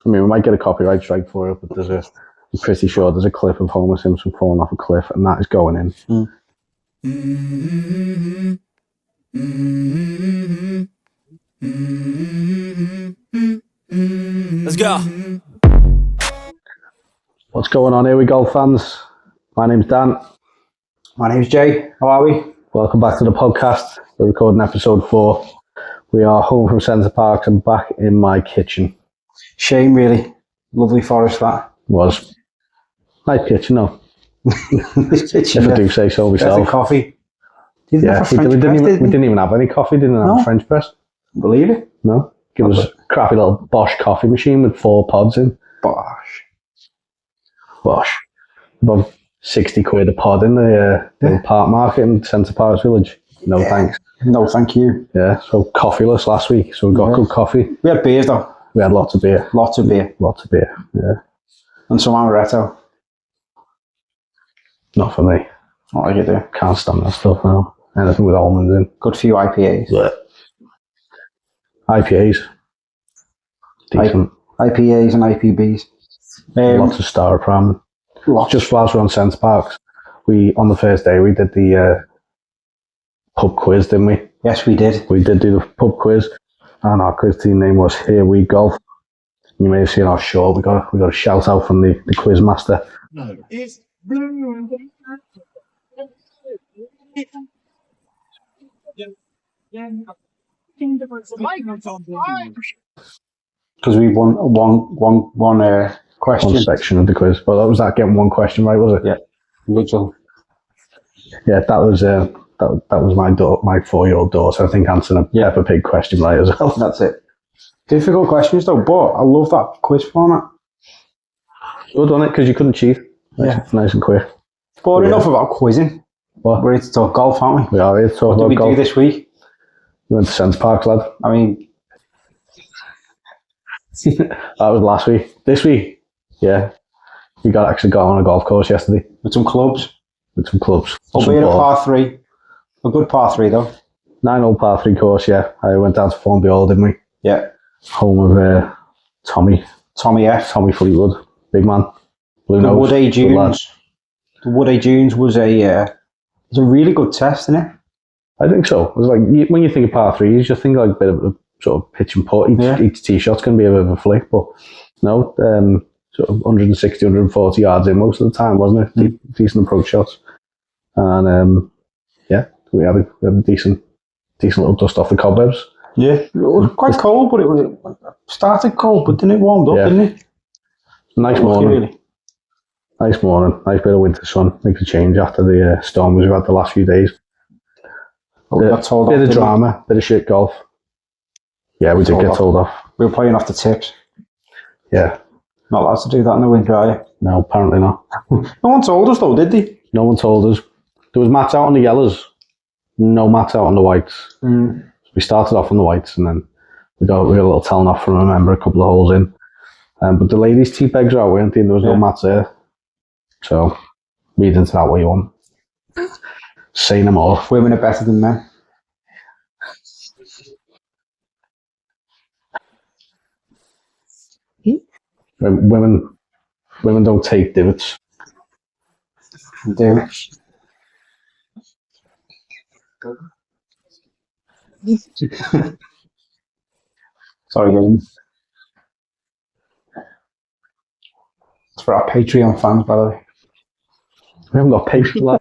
I mean, we might get a copyright strike for it, but I'm pretty sure there's a clip of Homer Simpson falling off a cliff, and that is going in. Let's go. What's going on here, we golf fans? My name's Dan. My name's Jay. How are we? Welcome back to the podcast. We're recording episode 4. We are home from Centre Parks and back in my kitchen. Shame, really. Lovely forest, that. Was. Nice kitchen, though. This kitchen. If I do say so myself. Coffee. We didn't even have any coffee, didn't have a French press. Believe it? No. Give us a crappy little Bosch coffee machine with 4 pods in. Bosch. About 60 quid a pod in the park market in Centre Parks Village. No thanks. No, thank you. Yeah, so coffeeless last week, so we got good coffee. We had beers though. We had lots of beer. Lots of beer, yeah. and some amaretto. Not for me. Not like you do. Can't stand that stuff now. Anything with almonds in. Good few IPAs. Yeah. IPAs. Decent. IPAs and IPBs. Lots of styrofoam. Just whilst we're on Centre Parks, on the first day we did the pub quiz, didn't we? Yes, we did. We did do the pub quiz, and our quiz team name was Here We Golf. You may have seen our short. We got a shout out from the quiz master. No, it's blue. Because we won one question. One section of the quiz. Well, that was getting one question right, was it? Yeah. Literal. Yeah, that was my 4-year-old daughter, I think, answering a Peppa Pig question right as well. That's it. Difficult questions though, but I love that quiz format. Good on it, because you couldn't cheat. Nice and quick. But enough about quizzing. What? We're here to talk golf, aren't we? We are here to talk about golf. What did we do this week? We went to Centre Parks, lad. I mean... that was last week. This week, yeah. We actually got on a golf course yesterday. With some clubs. Albeit a par 3. A good par 3 though. 9-hole par 3 course, yeah. I went down to Formby, didn't we? Yeah. Home of Tommy F. Tommy Fleetwood. Big man. Blue the nose. Wood A Dunes. The Wood A Dunes was a really good test, isn't it? I think so. It was like, when you think of par 3s, you just think like a bit of a sort of pitch and putt. Each tee shot's going to be a bit of a flick, but no, sort of 160, 140 yards in most of the time, wasn't it? Decent approach shots. And we had a decent little dust off the cobwebs. Yeah, it was quite cold, but it started cold, but then it warmed up, didn't it? Nice morning. Really. Nice morning. Nice bit of winter sun. Makes a change after the storms we've had the last few days. Bit of drama, bit of shit golf. Yeah, we did get told off. We were playing off the tips. Yeah. Not allowed to do that in the winter, are you? No, apparently not. No one told us though, did they? No one told us. There was mats out on the yellows. No mats out on the whites. Mm. We started off on the whites, and then we got a little telling off from a member a couple of holes in. But the ladies' tee pegs are out, weren't they? There was no mats there. So, read into that what you want. Say no more. Women are better than men. Women don't take divots. Do. Sorry, guys. It's for our Patreon fans, by the way. We haven't got Patreon.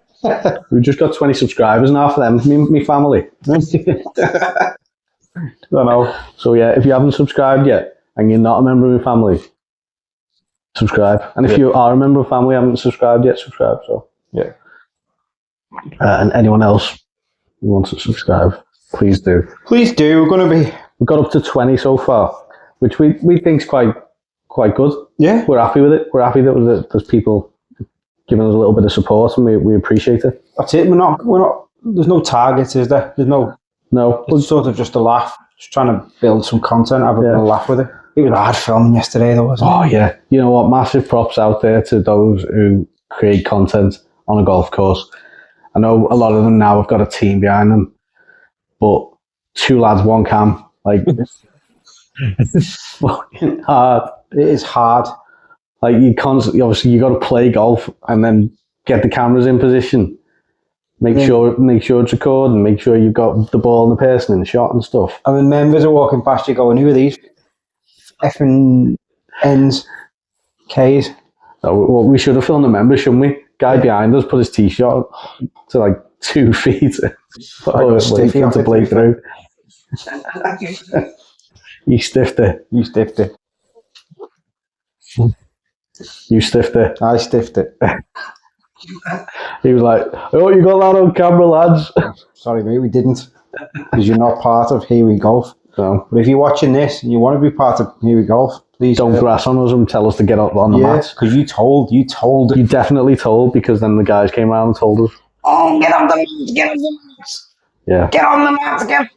We've just got 20 subscribers now for them. Me family. I don't know. So yeah, if you haven't subscribed yet and you're not a member of my family, subscribe. And if you are a member of family and haven't subscribed yet, subscribe. So yeah. And anyone else who wants to subscribe, please do. Please do. We've got up to 20 so far, which we think's quite good. Yeah. We're happy with it. We're happy that there's people giving us a little bit of support, and we appreciate it. That's it. We're not. There's no targets, is there? There's no. It's sort of just a laugh. Just trying to build some content, have a laugh with it. It was hard filming yesterday, though, wasn't it? Oh yeah. You know what? Massive props out there to those who create content on a golf course. I know a lot of them now have got a team behind them, but 2 lads, 1 cam, like it's fucking hard. It is hard. Like you constantly, obviously, you got to play golf and then get the cameras in position. Make sure it's recording. Make sure you've got the ball and the person in the shot and stuff. And when members are walking past you, going, "Who are these effing N's, K's?" Well, we should have filmed the members, shouldn't we? Guy behind us put his tee shot to like 2 feet. Stiffy to play through. You stiffed it. You stiffed it. You stiffed it. I stiffed it. He was like, "Oh, you got that on camera, lads." Sorry, mate, we didn't. Because you're not part of Here We Golf. No. But if you're watching this and you want to be part of Here We Golf, please don't grass on us and tell us to get up on the mats. Because you told. You definitely told, because then the guys came around and told us. Oh, get on the mats, get on the mats. Yeah. Get on the mats, get.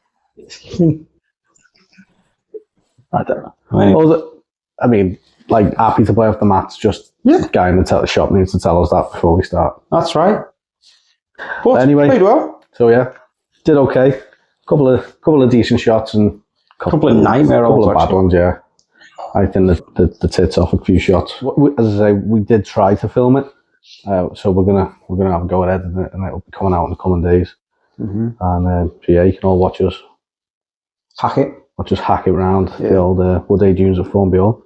I don't know. I mean, like, happy to play off the mats, just the guy in the shop needs to tell us that before we start. That's right. But anyway, played well. So yeah, did okay. Couple of decent shots and couple of nightmare ones. Couple of bad ones, yeah. I think the tits off a few shots. As I say, we did try to film it, so we're gonna have a go at it, and it'll be coming out in the coming days. Mm-hmm. And so yeah, you can all watch us hack it. Watch us hack it round the old Wood Dunes of Thornby.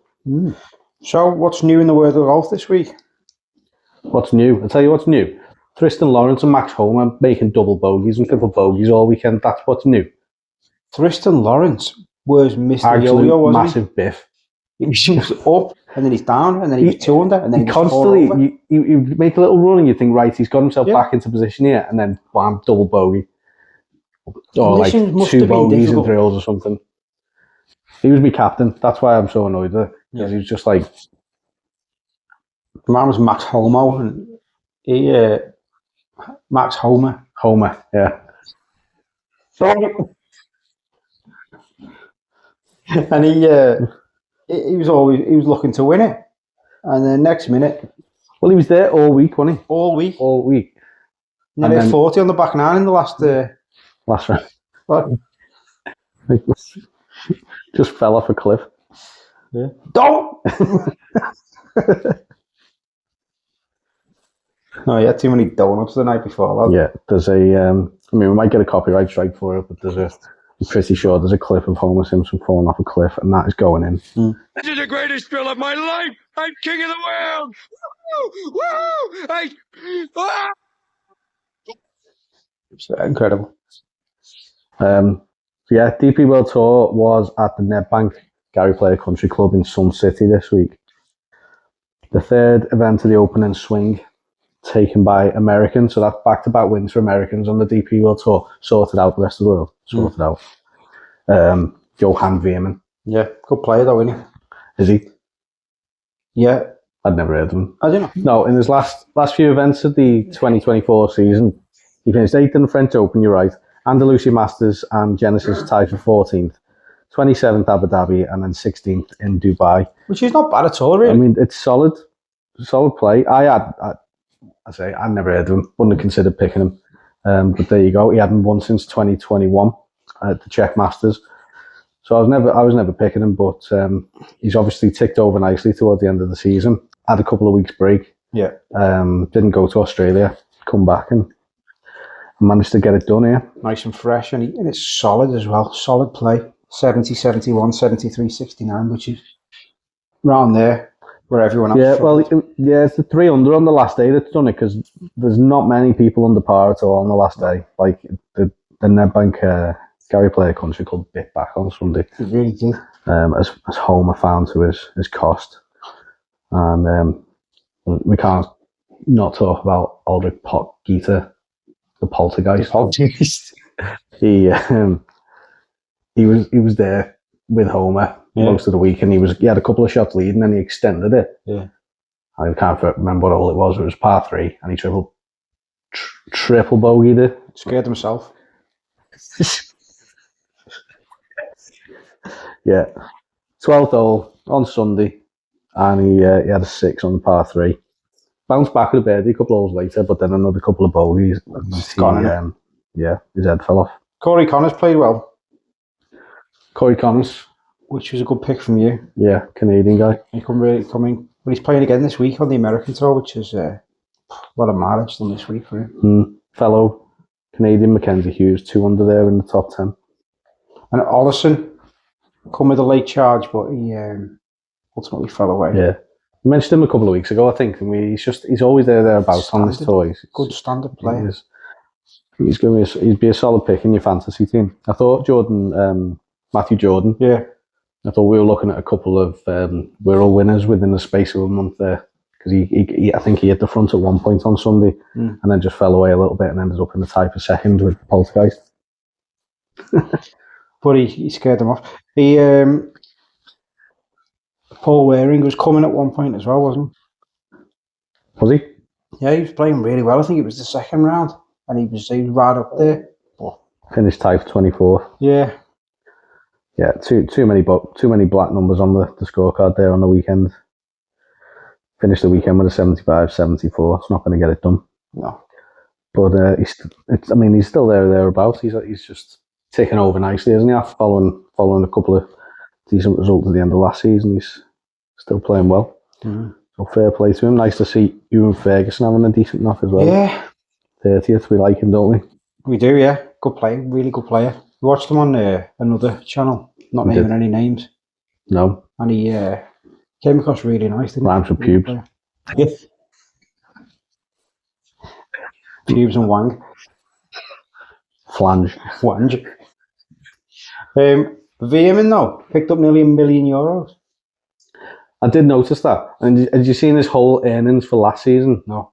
So, what's new in the world of golf this week? What's new? I'll tell you what's new. Tristan Lawrence and Max Homa making double bogeys and triple bogeys all weekend. That's what's new. Tristan Lawrence was Mr. Yo-Yo, wasn't massive he? biff. He was up, and then he's down, and then he's 2 under, and then he constantly. You make a little run, and you think, right, he's got himself back into position here, and then bam, double bogey. Or like 2 bogeys and 3 holes or something. He was my captain. That's why I'm so annoyed with it. Because he was just like. The man was Max Homo, and he. Max Homa. Homa, yeah. And he was looking to win it, and then next minute. Well, he was there all week, wasn't he? All week. And then 40 on the back 9 in the last round. What? Just fell off a cliff. Yeah. Don't. Oh, yeah, too many donuts the night before that. Yeah, there's I mean, we might get a copyright strike for it, but I'm pretty sure there's a clip of Homer Simpson falling off a cliff, and that is going in. This is the greatest thrill of my life. I'm king of the world. Woo! It's incredible. Yeah, DP World Tour was at the Nedbank Gary Player Country Club in Sun City this week. The 3rd event of the opening swing, taken by Americans, so that's back-to-back wins for Americans on the DP World Tour. Sorted out the rest of the world. Sorted out. Johan Veerman. Yeah, good player though, isn't he? Is he? Yeah. I'd never heard of him. I don't know. No, in his last few events of the 2024 season, he finished 8th in the French Open, you're right, Andalusia Masters and Genesis tied for 14th, 27th Abu Dhabi, and then 16th in Dubai. Which is not bad at all, really. I mean, it's solid play. I'd never heard of him, wouldn't have considered picking him. But there you go. He hadn't won since 2021 at the Czech Masters. So I was never picking him, but he's obviously ticked over nicely toward the end of the season. Had a couple of weeks break. Yeah. Didn't go to Australia, come back and managed to get it done here. Nice and fresh, and it's solid as well. Solid play. 70, 71, 73, 69, which is around there where everyone else. Yeah, well, it's the 3 under on the last day that's done it, because there's not many people under par at all on the last day. Like the Nedbank Gary Player Country Club bit back on Sunday. It really did. As Homer found to his cost. And we can't not talk about Aldrich Gita, the poltergeist. He was there with Homer most of the week, and he had a couple of shots lead, and then he extended it. Yeah. I can't remember what hole it was. It was par 3, and he triple bogeyed it. Scared himself. Yeah. 12th hole on Sunday, and he had a 6 on the par 3. Bounced back with a birdie a couple of holes later, but then another couple of bogeys. Yeah, his head fell off. Corey Connors played well. Corey Connors, which was a good pick from you. Yeah, Canadian guy. He come in. But he's playing again this week on the American tour, which is a lot of mileage done this week for him. Fellow Canadian Mackenzie Hughes, 2 under there in the top 10. And Ollison come with a late charge, but he ultimately fell away. Yeah. I mentioned him a couple of weeks ago, I think. He's always thereabouts on this tour. He's good standard player. He'd be a solid pick in your fantasy team. I thought Matthew Jordan. Yeah. I thought we were looking at a couple of Wirral winners within the space of a month there. Because I think he hit the front at one point on Sunday and then just fell away a little bit and ended up in the tie for second with Poltergeist. But he scared them off. Paul Waring was coming at one point as well, wasn't he? Was he? Yeah, he was playing really well. I think it was the second round, and he was right up there. But finished tie for 24th. Yeah. Yeah, too many black numbers on the scorecard there on the weekend. Finished the weekend with a 75-74. It's not going to get it done. No. But he's still thereabouts. He's just taken over nicely, isn't he? After following a couple of decent results at the end of last season, he's still playing well. So fair play to him. Nice to see Ewan Ferguson having a decent knock as well. Yeah. 30th, we like him, don't we? We do, yeah. Good player, really good player. We watched him on another channel, not naming any names. No. And he came across really nice, didn't he? Rhymes with pubes. Yeah. Pubes and wang. Flange. Wang. Veerman, though, picked up nearly €1 million. I did notice that. And had you seen his whole earnings for last season? No.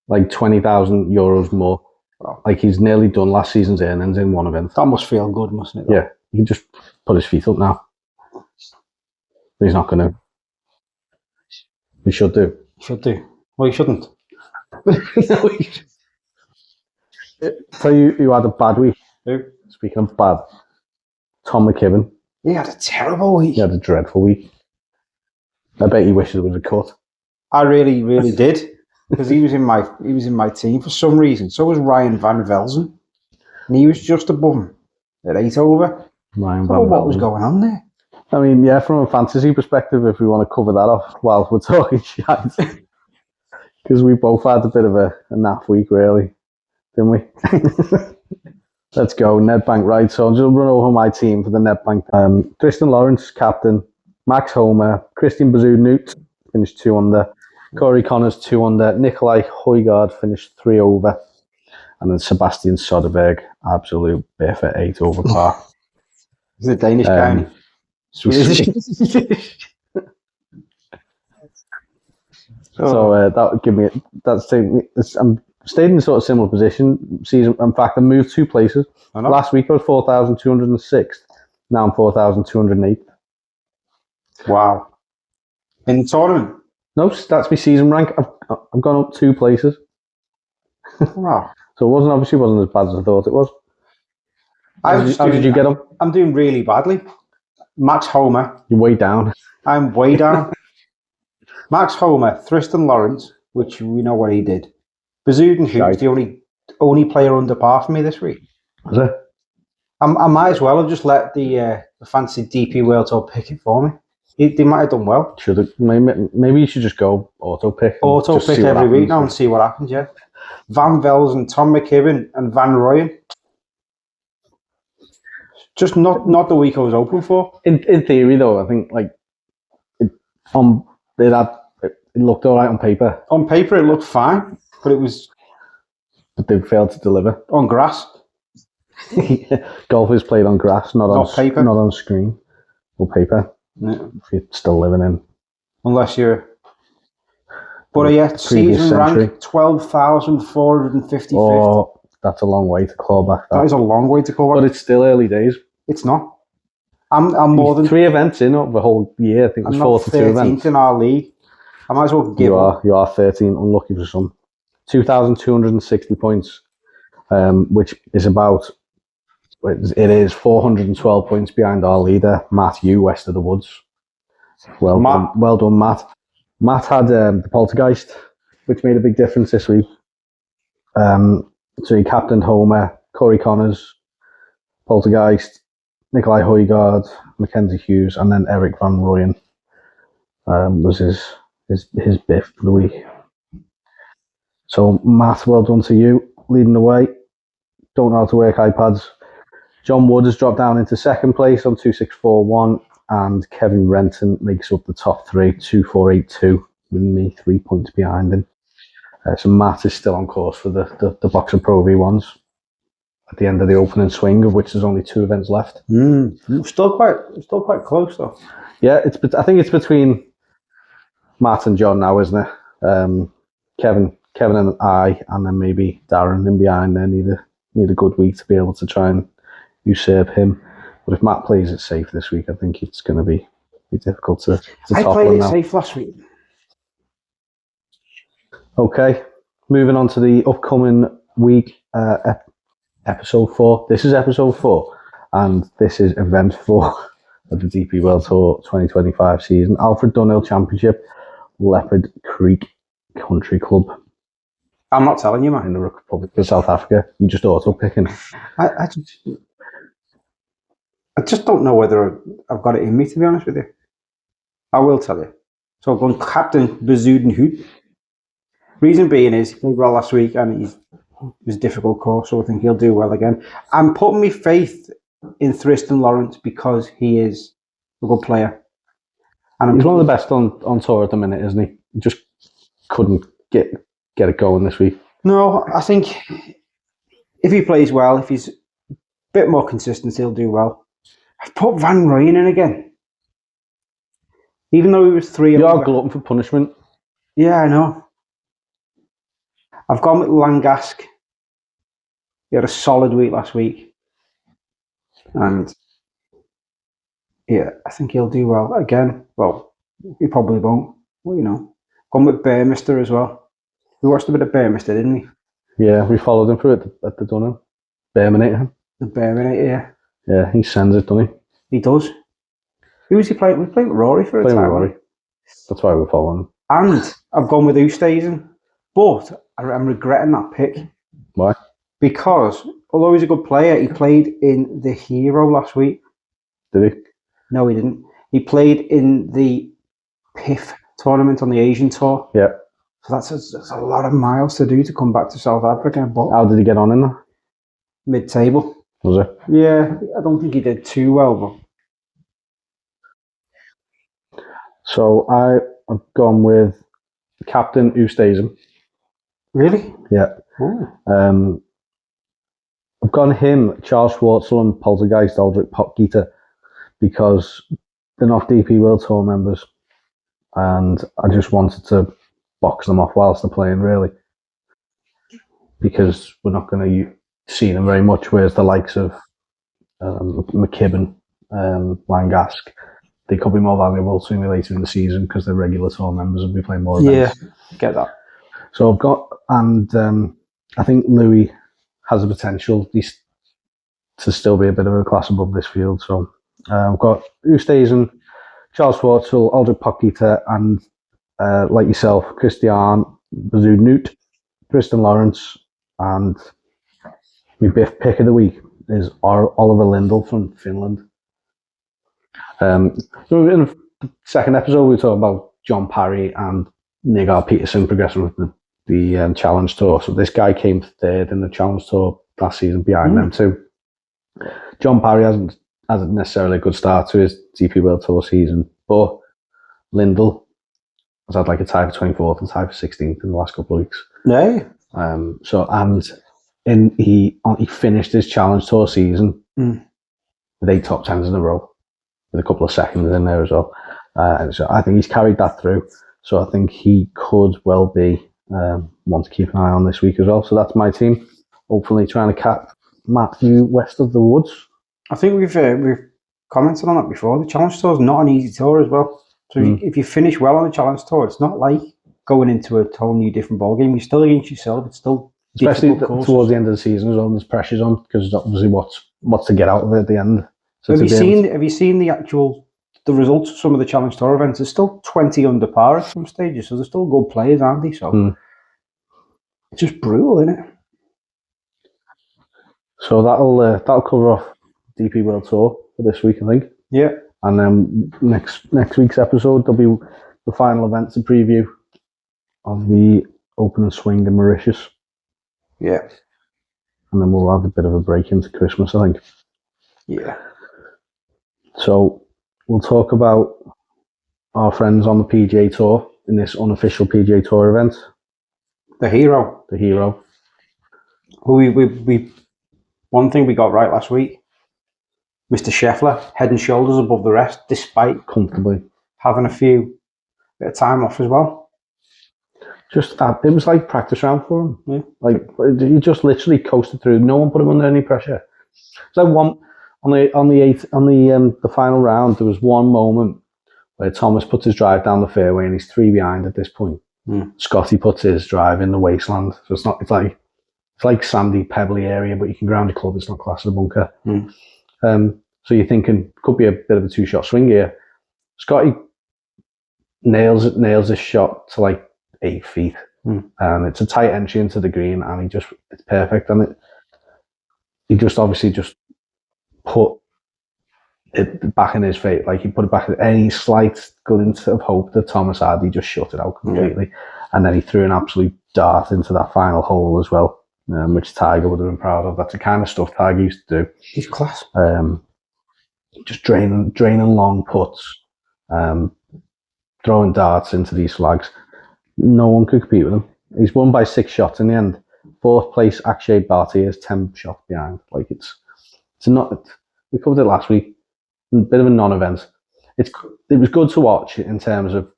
Like €20,000 more. Wow. Like he's nearly done last season's earnings in one event. That must feel good, mustn't it? Though? Yeah. He can just put his feet up now. But he's not going to. He should do. He should do. Well, he shouldn't. No, he should. Tell you who had a bad week. Who? Speaking of bad, Tom McKibben. He had a terrible week. He had a dreadful week. I bet he wishes it was a cut. I really, really did, because he was in my team for some reason. So was Ryan Van Velzen, and he was just above him at 8 over. Ryan Van Velzen. What was going on there? I mean, yeah, from a fantasy perspective, if we want to cover that off while we're talking shit, because we both had a bit of a naff week, really, didn't we? Let's go, Nedbank, right? So I'll just run over my team for the Nedbank. Tristan Lawrence, captain. Max Homer, Christian Bazoo-Newt finished 2 under. Corey Connors, 2 under. Nikolai Højgaard finished 3 over. And then Sebastian Soderberg, absolute biff at 8 over par. He's a Danish guy. So that would give me. I'm staying in a sort of similar position. Season. In fact, I moved 2 places. Last week I was 4,206. Now I'm 4,208. Wow! In the tournament? No, that's my season rank. I've gone up 2 places. Wow! So it wasn't as bad as I thought it was. How did you get them? I'm doing really badly. Max Homer. You're way down. I'm way down. Max Homer, Tristan Lawrence, which we know what he did. Bazoodan, who's the only player under par for me this week. Is it? I might as well have just let the fancy DP World Tour pick it for me. They might have done well. Should have. Maybe you should just go auto pick. Auto pick every week now and see what happens. Yeah. Van Velzen, Tom McKibben, and Van Rooyen. Just not the week I was hoping for. In theory, though, I think it looked all right on paper. On paper, it looked fine, but they failed to deliver on grass. Golf is played on grass, not on paper, not on screen or paper. No. If you're still living in, unless you're. But season rank 12,455. Oh, that's a long way to claw back. That is a long way to claw back. But it's still early days. It's not. I'm more than 3 events in over the whole year. I think there's 42 events in our league. I might as well give up. You are 13. Unlucky for some. 2,260 points, which is about. It is 412 points behind our leader, Matt Yu, west of the woods. Well done, Matt. Matt had the Poltergeist, which made a big difference this week. So he captained Homer, Corey Connors, Poltergeist, Nikolai Højgaard, Mackenzie Hughes, and then Eric Van Rooyen was his biff for the week. So Matt, well done to you, leading the way. Don't know how to work iPads. John Wood has dropped down into second place on 2641, and Kevin Renton makes up the top three, 2482, with me 3 points behind him. So Matt is still on course for the Boxer Pro V1s at the end of the opening swing, of which there's only 2 events left. Still quite close though. Yeah, I think it's between Matt and John now, isn't it? Kevin and I, and then maybe Darren in behind there need a good week to be able to try and usurp him. But if Matt plays it safe this week, I think it's going to be difficult to I top played one it now. safe last week. Okay, moving on to the upcoming week, episode 4. This is episode 4, and this is event 4 of the DP World Tour 2025 season. Alfred Dunhill Championship, Leopard Creek Country Club. I'm not telling you, man. In the Republic of South Africa. You just auto-picking. I just don't know whether I've got it in me, to be honest with you. I will tell you. So I've gone Captain Bezuidenhout. Reason being is he played well last week and it was a difficult course, so I think he'll do well again. I'm putting my faith in Tristan Lawrence because he is a good player. And he's one of the best on tour at the minute, isn't he? He just couldn't get it going this week. No, I think if he plays well, if he's a bit more consistent, he'll do well. I've put Van Rooyen in again. Even though he was 3 You are glutton for punishment. Yeah, I know. I've gone with Langask. He had a solid week last week. And yeah, I think he'll do well again. Well, he probably won't. Well, you know. Gone with Bearmister as well. We watched a bit of Bearmister, didn't we? Yeah, we followed him through at the Dunhill. Bearminator. The Bearminator, yeah. Yeah, he sends it, doesn't he? He does. Who was he playing? We played with Rory for a time. Rory. That's why we're following him. And I've gone with Oosthuizen. But I'm regretting that pick. Why? Because although he's a good player, he played in the Hero last week. Did he? No, he didn't. He played in the PIF tournament on the Asian Tour. Yeah. So that's a lot of miles to do to come back to South Africa. But how did he get on in that? Mid-table. Was it? Yeah, I don't think he did too well. But so I've gone with Captain Oosthuizen. Really? Yeah. Oh. I've gone him, Charles Schwartzel and Poltergeist Aldrich Potgieter because they're not DP World Tour members, and I just wanted to box them off whilst they're playing, really, because we're not going to see them very much, whereas the likes of McKibben, Langask, they could be more valuable to me later in the season because they're regular tour members and we play more events. Yeah, get that. So I've got, and I think Louis has the potential to still be a bit of a class above this field. So I've got Oosthuizen, Charles Schwartzel, Aldrich Potgieter, and like yourself, Christian Bezuidenhout, Tristan Lawrence, and my biff pick of the week is Oliver Lindell from Finland. In the second episode, we were talking about John Parry and Nigar Peterson progressing with the Challenge Tour. So this guy came third in the Challenge Tour last season behind them too. John Parry hasn't necessarily a good start to his DP World Tour season, but Lindell has had like a tie for 24th and tie for 16th in the last couple of weeks. Yeah. He finished his Challenge Tour season with 8 top 10s in a row, with a couple of seconds in there as well. And so I think he's carried that through. So I think he could well be one to keep an eye on this week as well. So that's my team. Hopefully trying to cap Matthew west of the woods. I think we've commented on that before. The Challenge Tour is not an easy tour as well. So if you finish well on the Challenge Tour, it's not like going into a whole new different ballgame. You're still against yourself. It's still especially towards the end of the season as well. There's pressures on because obviously what's to get out of it at the end. So have you seen the results of some of the Challenge Tour events? There's still 20 under par at some stages, so they're still good players, aren't they? So it's just brutal, isn't it? So that'll cover off DP World Tour. for this week, I think. Yeah. And then next week's episode, there'll be the final events and preview of the opening swing in Mauritius. Yeah. And then we'll have a bit of a break into Christmas, I think. Yeah. So we'll talk about our friends on the PGA Tour in this unofficial PGA Tour event. The hero. We one thing we got right last week, Mr. Scheffler, head and shoulders above the rest, despite Comfortably. having a bit of time off as well. Just it was like practice round for him. Yeah. Like he just literally coasted through. No one put him under any pressure. So one on the final round, there was one moment where Thomas puts his drive down the fairway and he's 3 behind at this point. Scotty puts his drive in the wasteland, so it's like sandy, pebbly area, but you can ground your club. It's not classed as a bunker. So you're thinking could be a bit of a 2-shot swing here. Scotty nails this shot to like 8 feet, and it's a tight entry into the green, and it's perfect. And he just obviously just put it back in his face, like he put it back at any slight glint of hope that Thomas had. He just shut it out completely, and then he threw an absolute dart into that final hole as well, which Tiger would have been proud of. That's the kind of stuff Tiger used to do. He's class. Just draining long putts, throwing darts into these flags. No one could compete with him. He's won by 6 shots in the end. 4th place, Akshay Bharti is 10 shots behind. Like it's not. We covered it last week. A bit of a non-event. It was good to watch in terms of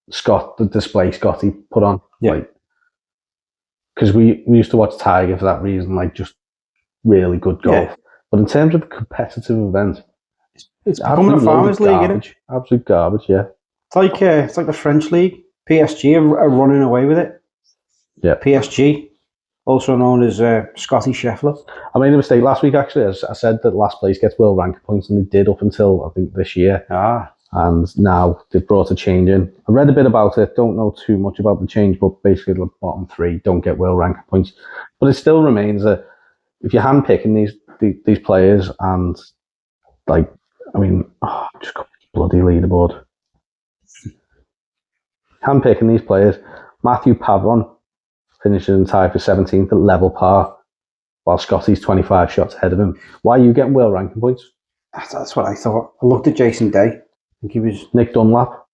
the display Scotty put on. Yeah. Because we used to watch Tiger for that reason, like just really good golf. Yeah. But in terms of a competitive event, it's becoming a farmers league, isn't it? Absolute garbage, yeah. It's like the French league. PSG are running away with it. Yeah. PSG, also known as Scotty Scheffler. I made a mistake last week, actually. I said that last place gets world ranking points, and they did up until, I think, this year. And now they've brought a change in. I read a bit about it, don't know too much about the change, but basically the bottom 3 don't get world ranking points. But it still remains that if you're handpicking these players, and like, I mean, just got bloody leaderboard. Handpicking these players, Matthew Pavon finishes in tie for 17th at level par, while Scotty's 25 shots ahead of him. Why are you getting world ranking points? That's what I thought. I looked at Jason Day. I think he was... Nick Dunlap,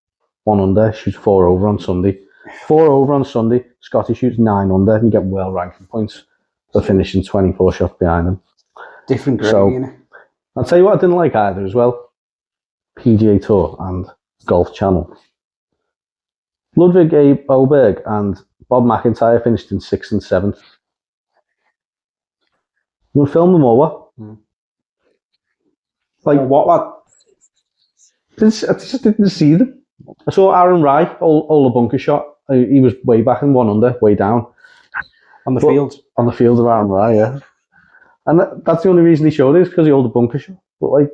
1 under, shoots 4 over on Sunday. 4 over on Sunday, Scotty shoots 9 under, and you get world ranking points for finishing 24 shots behind him. Different grade, you know. I'll tell you what I didn't like either as well. PGA Tour and Golf Channel. Ludwig A. Oberg and Bob McIntyre finished in 6th and 7th. You want to film them or what? Like what, lad? I just didn't see them. I saw Aaron Wright, all the bunker shot. He was way back in 1 under, way down. On the field? On the field of Aaron Wright, yeah. And that's the only reason he showed it, is because he hold the bunker shot. But like,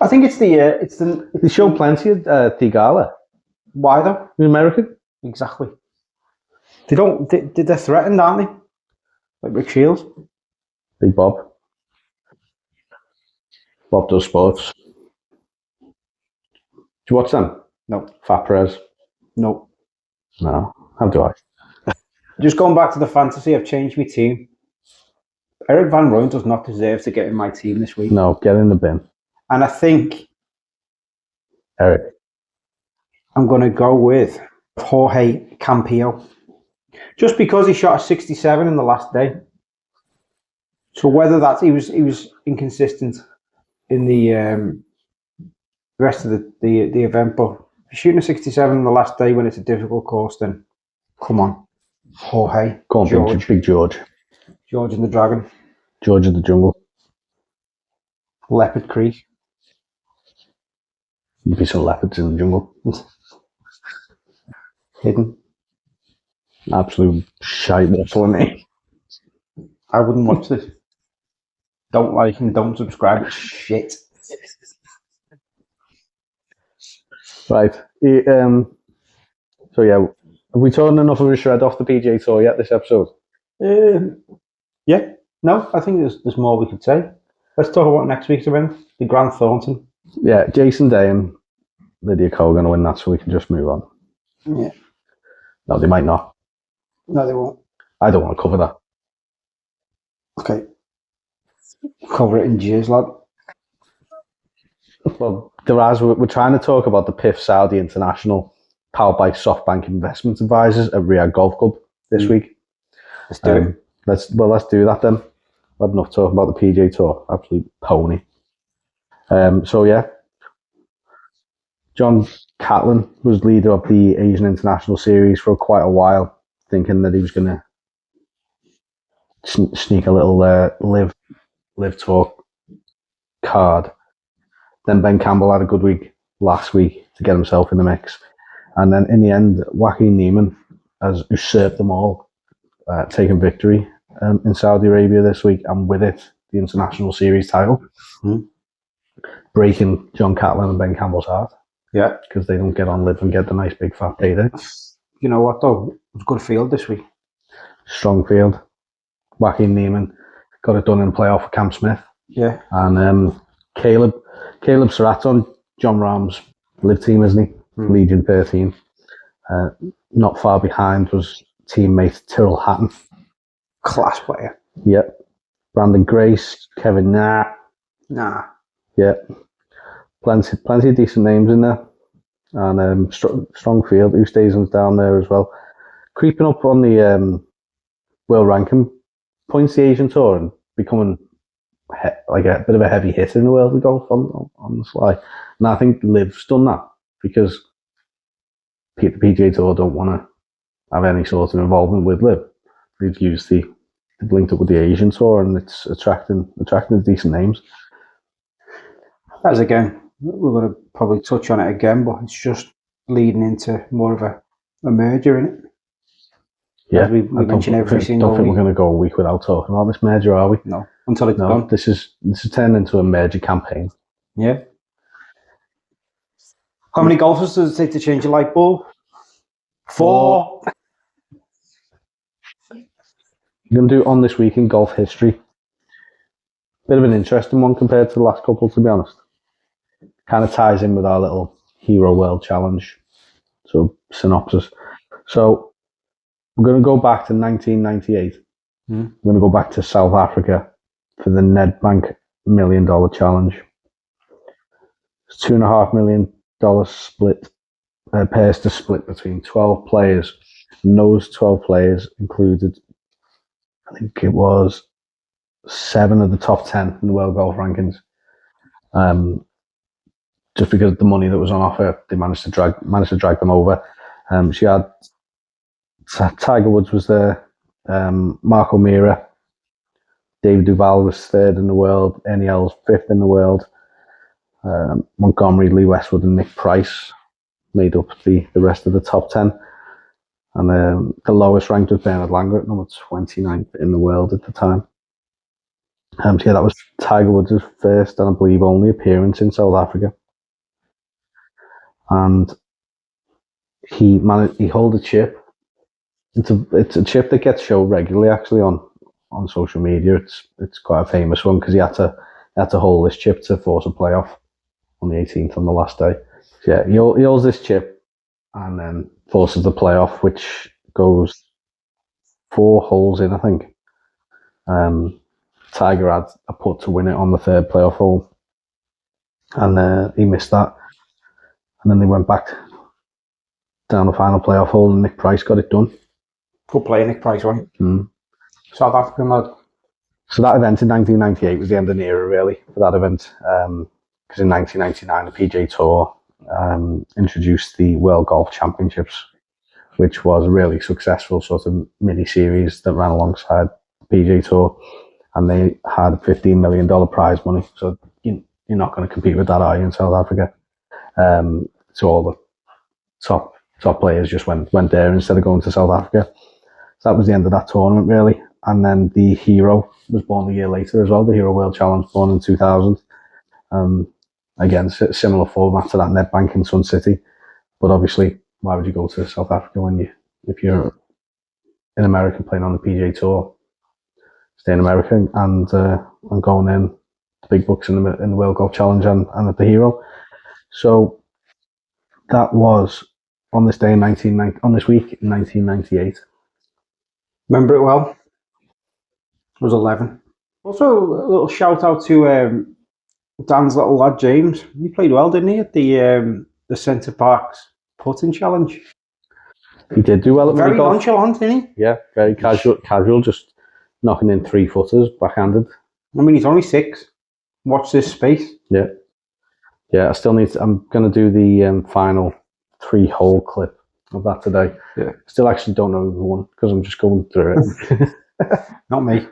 I think it's the... They show plenty of Thigala. Why though? He's American. Exactly. They're threatened, aren't they? Like Rick Shields. Big Bob. Bob does sports. Do you watch them? No. Fat Perez? No. No. How do I? Just going back to the fantasy, I've changed my team. Eric Van Rooyen does not deserve to get in my team this week. No, get in the bin. And I think... Eric. I'm going to go with Jorge Campillo. Just because he shot a 67 in the last day. So whether that's... He was inconsistent in the rest of the event, but if you're shooting a 67 in the last day when it's a difficult course, then come on. Jorge. Go on, George. Big George. George and the Dragon. George of the Jungle. Leopard Creek. You'd be some leopards in the jungle. Hidden. Absolute shite waffle, isn't it? I wouldn't watch this. Don't like and don't subscribe. Shit. Right. So yeah, have we torn enough of a shred off the PGA Tour yet this episode? Yeah. No, I think there's more we could say. Let's talk about next week's event, the Grant Thornton. Yeah, Jason Day and Lydia Ko are going to win that, so we can just move on. Yeah. No, they might not. No, they won't. I don't want to cover that. Okay. Cover it in G's, lad. Well, we're trying to talk about the PIF Saudi International, powered by SoftBank Investment Advisors at Riyadh Golf Club this week. Let's do it. Let's do that then. I've had enough talking about the PGA Tour. Absolute pony. So yeah, John Catlin was leader of the Asian International Series for quite a while, thinking that he was going to sneak a little live Tour card. Then Ben Campbell had a good week last week to get himself in the mix. And then in the end, Joaquin Niemann has usurped them all, taken victory in Saudi Arabia this week, and with it, the International Series title, breaking John Catlin and Ben Campbell's heart. Yeah. Because they don't get on live and get the nice big fat payday. You know what, though? It was a good field this week. Strong field. Joaquin Niemann got it done in playoff with Cam Smith. Yeah. And Caleb Surratt's on John Rahm's live team, isn't he? Legion 13. Not far behind was teammate Tyrrell Hatton. Class player. Yep. Brandon Grace, Kevin Nah. Yep. Plenty of decent names in there. And strong field. Oosthuizen's down there as well. Creeping up on the world ranking points, the Asian Tour, and becoming like a bit of a heavy hitter in the world of golf on the sly. And I think Liv's done that because the PGA Tour don't want to have any sort of involvement with Liv. They've used they've linked up with the Asian Tour, and it's attracting decent names. As again, we're going to probably touch on it again, but it's just leading into more of a merger, in it. Yeah, we mention every single week. I don't think we're going to go a week without talking about this merger, are we? No, until it's done. This is turned into a merger campaign. Yeah. How many golfers does it take to change a light bulb? 4. I'm going to do on this week in golf history. Bit of an interesting one compared to the last couple, to be honest. Kind of ties in with our little Hero World Challenge. So, synopsis. So, we're going to go back to 1998. We're going to go back to South Africa for the Nedbank $1 Million Challenge. It's $2.5 million split, pairs to split between 12 players. And those 12 players included, I think it was 7 of the top 10 in the world golf rankings. Just because of the money that was on offer, they managed to drag them over. She had Tiger Woods was there, Mark O'Meara, David Duval was 3rd in the world, NEL's 5th in the world, Montgomery, Lee Westwood and Nick Price made up the rest of the top 10. And the lowest ranked was Bernard Langer at number 29th in the world at the time. So yeah, that was Tiger Woods' first and I believe only appearance in South Africa. And he held a chip. It's a chip that gets shown regularly actually on social media. It's quite a famous one because he had to hold this chip to force a playoff on the 18th on the last day. So yeah, he holds this chip and then forces the playoff, which goes 4 holes in, I think. Tiger had a putt to win it on the 3rd playoff hole, and he missed that. And then they went back down the final playoff hole, and Nick Price got it done. Good play, Nick Price, right? South African lad. So that event in 1998 was the end of an era, really, for that event. Because in 1999, the PGA Tour introduced the World Golf Championships, which was a really successful sort of mini-series that ran alongside the PGA Tour. And they had $15 million prize money. So you're not going to compete with that, are you, in South Africa? So all the top players just went there instead of going to South Africa. So that was the end of that tournament, really. And then the Hero was born a year later as well, the Hero World Challenge, born in 2000. Again, similar format to that Nedbank in Sun City. But obviously, why would you go to South Africa if you're in America playing on the PGA Tour? Stay in America and going in to big bucks in the World Golf Challenge and at the Hero. So that was on this day in on this week in 1998. Remember it well. I was 11. Also, a little shout out to Dan's little lad James. He played well, didn't he, at the Centre Parks putting challenge? He did do well at Very mini-golf. nonchalant, didn't he? Yeah, very casual, just knocking in 3-footers backhanded. I mean, he's only 6. Watch this space. Yeah. I still I'm going to do the final 3-hole clip of that today. Yeah. Still actually don't know who won because I'm just going through it. Not me.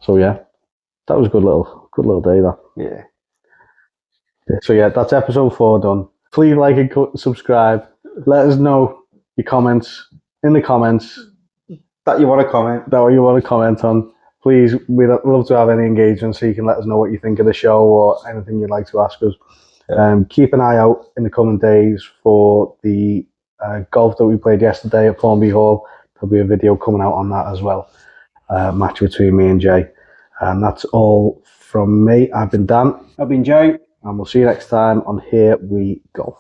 So yeah, that was a good little day, that. Yeah. So yeah, that's episode 4 done. Please like and subscribe. Let us know your comments in the comments. That you want to comment. That what you want to comment on. Please, we'd love to have any engagement, so you can let us know what you think of the show or anything you'd like to ask us. Yeah. Keep an eye out in the coming days for the golf that we played yesterday at Formby Hall. There'll be a video coming out on that as well. Match between me and Jay. And that's all from me. I've been Dan. I've been Jay. And we'll see you next time on Here We Golf.